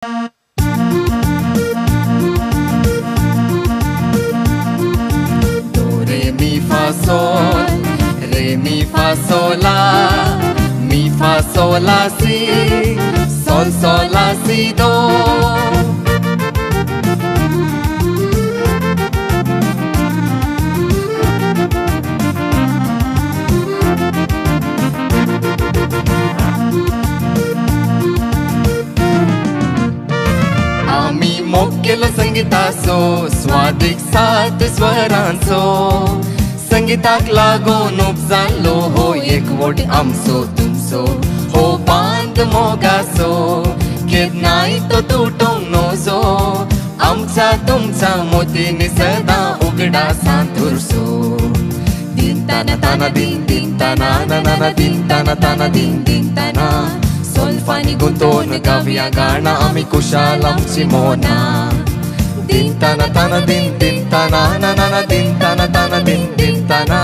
Do, re, mi, fa, sol, re, mi, fa, sol, la, mi, fa, sol, la, si, sol, sol, la, si, do. आम्ही मोकेलो संगीताचो स्वादिक सात स्वरांचो संगीताक लागून उपजाल्लो हो एकवट आमचो तुमचो हो बांद मोगाचो केन्नाय तो तुटूंक नजो आमचा तुमचा मोतीन सदां उगडा सांतुरसो दिन ताना ताना दिन दिन ताना ना ना ना दिन ताना ताना दिन दिन ताना Solfani guntone gavia gana ami kushalam simona din tana tana din din tana na na na din tana tana din din tana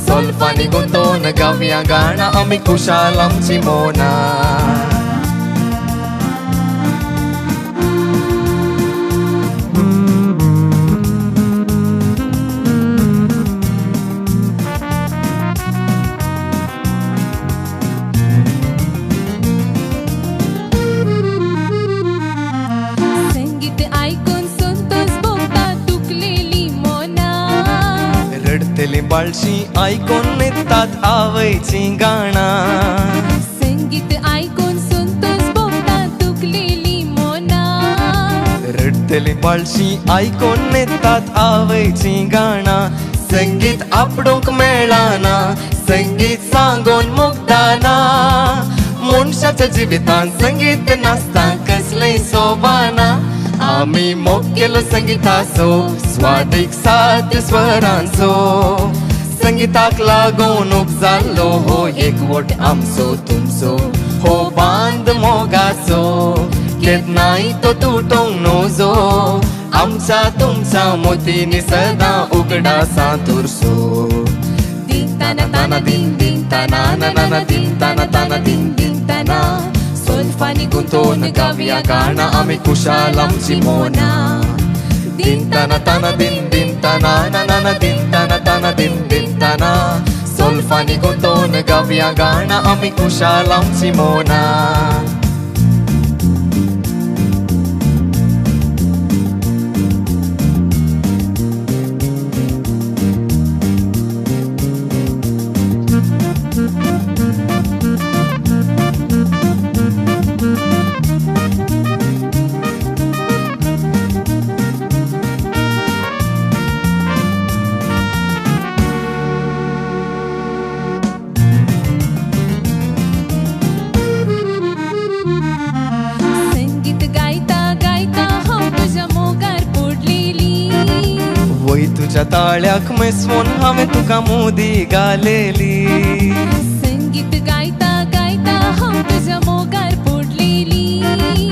Solfani guntone gavia gana ami kushalam simona रडतली बाळशी ऐकून येतात आवयची गाणा संगीत ऐकून संतोष भोगता दुखलेली मोना रडतली बाळशी ऐकून येतात आवयची गाणा संगीत आपडूंक मेळना संगीत सांगून मुक्ताना मनशाच्या जिवितान संगीत नासता कसलेय सोबाना आम्ही मोग केलो संगीताचो स्वादिक सात स्वरांचो संगीताक लागून उपजाल्लो हो एकवट आमचो तुमचो हो बांद मोगाचो केन्नाय तो तुटूंक नजो आमचा तुमचा मोतीन सदां उगडा सांतुरसो दिन ताना ताना दिन दिन ताना ना ना ना दिन ताना ताना दिन दिन ताना Solfani guntone gavia gana ami kushalam simona din tana tana din din tana na na na din tana tana din din tana Solfani guntone gavia gana ami kushalam simona वय तुझ्या ताळ्याक मेसवून हांवें तुका मोदी घालेली संगीत गायता गायता हांव तुज्या मोगार पडलेली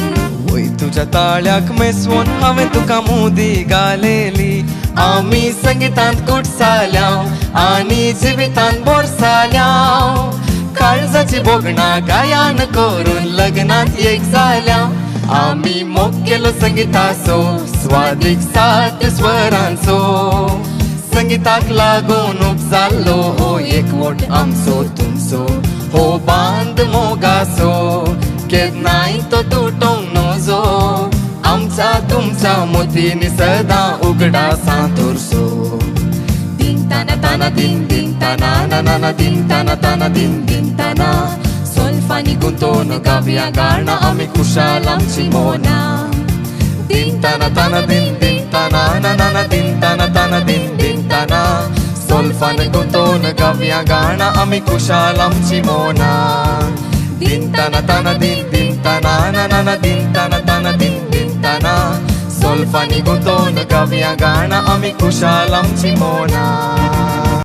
वय तुझ्या ताळ्याक मेसवून हांवें तुका मोदी घालेली आमी संगीतांत कुटसाल्याव आनी जिवितांत बोरसाल्याव काळजाची बोगणां गायन करून लग्नांत एक जाल्याव आम्ही मोग केलो संगीताचो स्वादिक सात स्वरांचो संगीताक लागून उपजाल्लो हो एकवट आमचो तुमचो हो बांद मोगाचो केन्नाय तो तुटूंक नजो आमचा तुमचा मोतीन सदां उगडा सांतुरसो दिन ताना ताना दिन दिन ताना ना ना ना दिन ताना ताना दिन दिन ताना Solfani guntone gavia gana ami kushalam simona din tana tana din din tana na na na din tana tana din din tana Solfani guntone gavia gana ami kushalam simona din tana tana din din tana na na na din tana tana din din tana Solfani guntone gavia gana ami kushalam simona